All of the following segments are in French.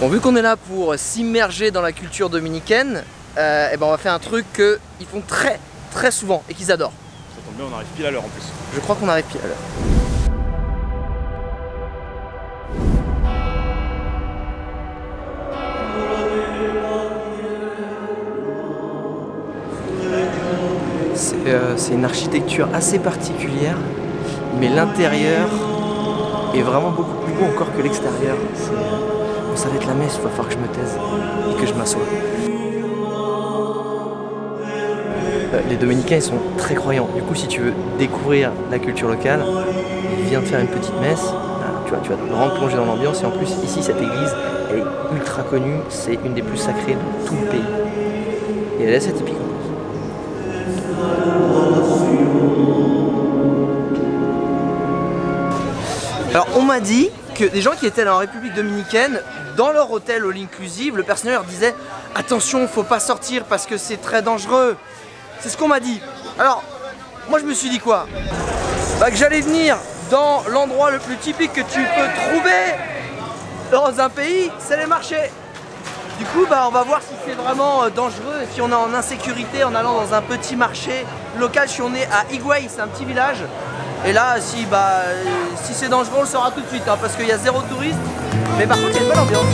Bon, vu qu'on est là pour s'immerger dans la culture dominicaine, et ben on va faire un truc qu'ils font très souvent et qu'ils adorent. Ça tombe bien, on arrive pile à l'heure en plus. Je crois qu'on arrive pile à l'heure. C'est une architecture assez particulière, mais l'intérieur est vraiment beaucoup plus beau encore que l'extérieur. Bon, ça va être la messe, il va falloir que je me taise et que je m'assoie. Les Dominicains ils sont très croyants, du coup si tu veux découvrir la culture locale, viens te faire une petite messe, tu vas vraiment plonger dans l'ambiance et en plus ici cette église elle est ultra connue, c'est une des plus sacrées de tout le pays. Et elle est assez typique. Alors on m'a dit que des gens qui étaient en République Dominicaine, dans leur hôtel all inclusive, le personnel leur disait attention, faut pas sortir parce que c'est très dangereux. C'est ce qu'on m'a dit. Alors, moi je me suis dit quoi? Bah que j'allais venir dans l'endroit le plus typique que tu peux trouver dans un pays, c'est les marchés. Du coup, bah on va voir si c'est vraiment dangereux, si on est en insécurité en allant dans un petit marché local. Je suis on est à Higüey, c'est un petit village. Et là, si c'est dangereux, on le saura tout de suite, hein, parce qu'il y a zéro touriste. Mais par contre, il y a une bonne ambiance.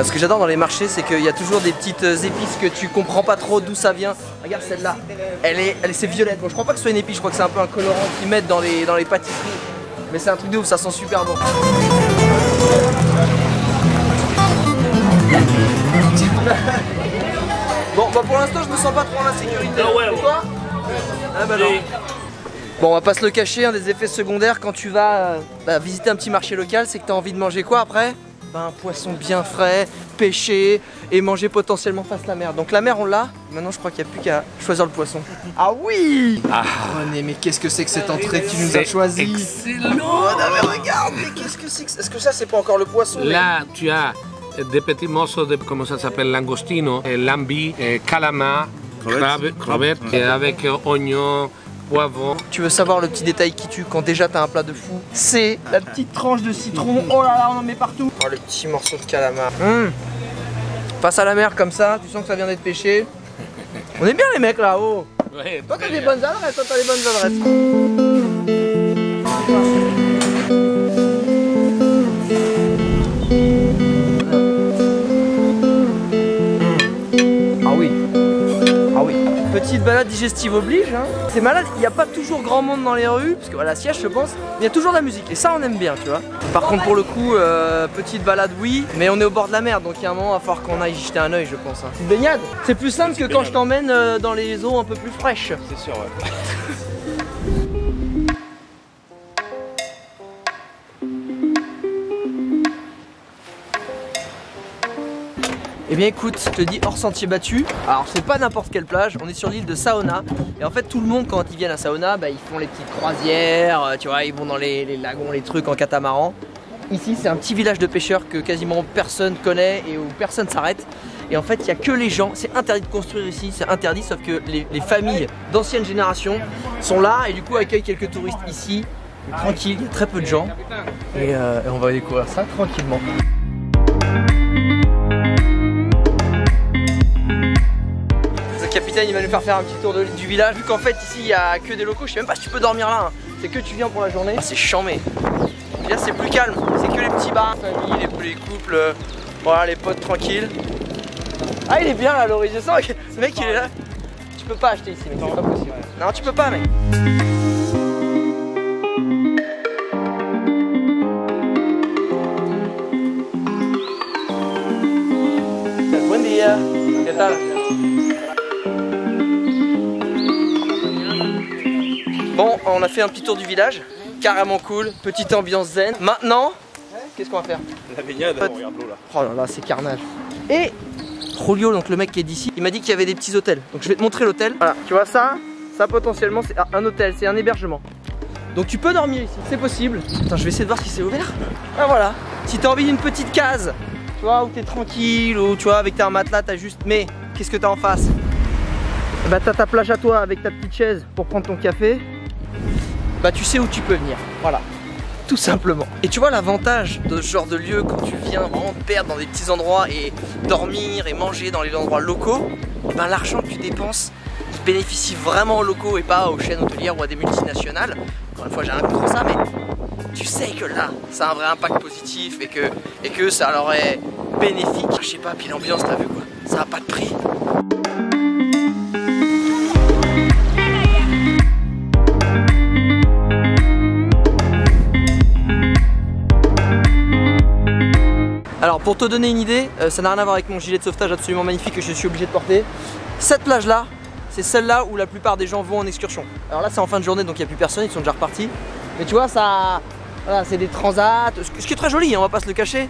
Ce que j'adore dans les marchés, c'est qu'il y a toujours des petites épices que tu comprends pas trop d'où ça vient. Regarde celle-là, c'est violette. Bon, je crois pas que ce soit une épice, je crois que c'est un peu un colorant qu'ils mettent dans les pâtisseries. Mais c'est un truc de ouf, ça sent super bon. Bon, bah pour l'instant, je me sens pas trop en insécurité. Ah ouais, et toi? Ah bah non. Bon, on va pas se le cacher, un des effets secondaires quand tu vas visiter un petit marché local, c'est que tu as envie de manger quoi après? Un poisson bien frais, pêché et manger potentiellement face à la mer. Donc la mer on l'a, maintenant je crois qu'il n'y a plus qu'à choisir le poisson. Ah oui! René, mais qu'est-ce que c'est que cette entrée que tu nous as choisi? Excellent! Oh non mais regarde, mais qu'est-ce que c'est que ça? Est-ce que ça c'est pas encore le poisson? Là tu as des petits morceaux de, comment ça s'appelle, langostino, lambi, calamar, crevette, avec oignon, poivron. Tu veux savoir le petit détail qui tue quand déjà t'as un plat de fou? C'est la petite tranche de citron. Oh là là, on en met partout. Oh le petit morceau de calamar. Face à la mer comme ça, tu sens que ça vient d'être pêché. On est bien les mecs là-haut. Ouais, toi t'as des bonnes adresses, toi t'as des bonnes adresses. Petite balade digestive oblige, hein. C'est malade, il n'y a pas toujours grand monde dans les rues, parce que voilà, siège je pense, mais il y a toujours de la musique, et ça on aime bien, tu vois. Par contre pour le coup, petite balade oui, mais on est au bord de la mer, donc il y a un moment, il va falloir qu'on aille jeter un oeil je pense. Hein. Une baignade, c'est plus simple que quand je t'emmène dans les eaux un peu plus fraîches. C'est sûr, ouais. Eh bien écoute, je te dis hors sentier battu. Alors c'est pas n'importe quelle plage, on est sur l'île de Saona. Et en fait tout le monde quand ils viennent à Saona, ils font les petites croisières, tu vois, ils vont dans les lagons, les trucs en catamaran. Ici c'est un petit village de pêcheurs que quasiment personne connaît et où personne s'arrête. Et en fait il n'y a que les gens, c'est interdit de construire ici, c'est interdit, sauf que les familles d'anciennes générations sont là et du coup accueillent quelques touristes ici. Tranquille, il y a très peu de gens. Et on va découvrir ça tranquillement. Le capitaine il va nous faire un petit tour du village, vu qu'en fait ici il y a que des locaux, je sais même pas si tu peux dormir là, hein. C'est que tu viens pour la journée. Ah, c'est chambé. Là c'est plus calme, c'est que les petits bars, famille, les couples, voilà les potes tranquilles. Ah il est bien là Laurie, je sens que le mec il est là. Tu peux pas acheter ici mec, c'est pas possible. Non tu peux pas mec. Buen día, ¿qué tal? Bon, on a fait un petit tour du village, carrément cool, petite ambiance zen. Maintenant, qu'est-ce qu'on va faire? La baignade, on regarde l'eau là. Oh là là, c'est carnage. Et Julio, donc le mec qui est d'ici, il m'a dit qu'il y avait des petits hôtels. Donc je vais te montrer l'hôtel. Voilà, tu vois ça potentiellement c'est un hôtel, c'est un hébergement. Donc tu peux dormir ici, c'est possible. Attends, je vais essayer de voir si c'est ouvert. Ah voilà, si t'as envie d'une petite case, tu vois, où t'es tranquille, ou tu vois, avec un matelas, t'as juste... Mais, qu'est-ce que t'as en face? bah t'as ta plage à toi avec ta petite chaise pour prendre ton café, bah tu sais où tu peux venir, voilà, tout simplement. Et tu vois l'avantage de ce genre de lieu quand tu viens vraiment te perdre dans des petits endroits et dormir et manger dans les endroits locaux, ben l'argent que tu dépenses bénéficie vraiment aux locaux et pas aux chaînes hôtelières ou à des multinationales. Encore une fois j'ai rien contre ça, mais tu sais que là ça a un vrai impact positif et que ça leur est bénéfique. Je sais pas, puis l'ambiance t'as vu quoi, ça a pas de prix. Alors pour te donner une idée, ça n'a rien à voir avec mon gilet de sauvetage absolument magnifique que je suis obligé de porter. Cette plage là, c'est celle-là où la plupart des gens vont en excursion. Alors là c'est en fin de journée donc il n'y a plus personne, ils sont déjà repartis. Mais tu vois ça, voilà, c'est des transats, ce qui est très joli, hein, on va pas se le cacher.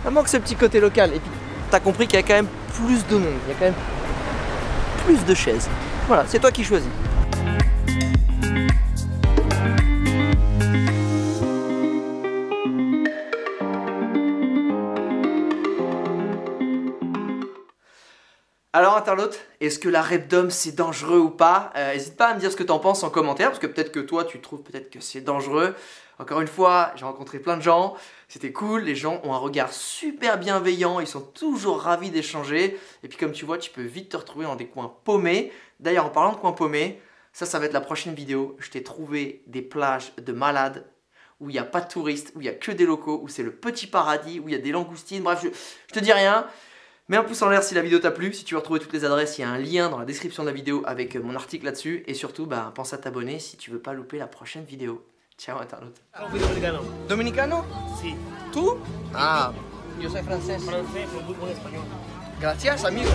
Ça manque ce petit côté local. Et puis t'as compris qu'il y a quand même plus de monde, il y a quand même plus de chaises. Voilà, c'est toi qui choisis. Alors internaute, est-ce que la Repdom c'est dangereux ou pas? N'hésite pas à me dire ce que t'en penses en commentaire, parce que peut-être que toi tu trouves peut-être que c'est dangereux. Encore une fois, j'ai rencontré plein de gens, c'était cool, les gens ont un regard super bienveillant, ils sont toujours ravis d'échanger. Et puis comme tu vois, tu peux vite te retrouver dans des coins paumés. D'ailleurs en parlant de coins paumés, ça va être la prochaine vidéo. Je t'ai trouvé des plages de malades, où il n'y a pas de touristes, où il n'y a que des locaux, où c'est le petit paradis, où il y a des langoustines, bref, je te dis rien. Mets un pouce en l'air si la vidéo t'a plu, si tu veux retrouver toutes les adresses, il y a un lien dans la description de la vidéo avec mon article là-dessus. Et surtout, bah, pense à t'abonner si tu veux pas louper la prochaine vidéo. Ciao internaute. Dominicano. Dominicano? Sí. Tu? Ah, yo soy francés. Francés, muy buen español. Gracias amigo.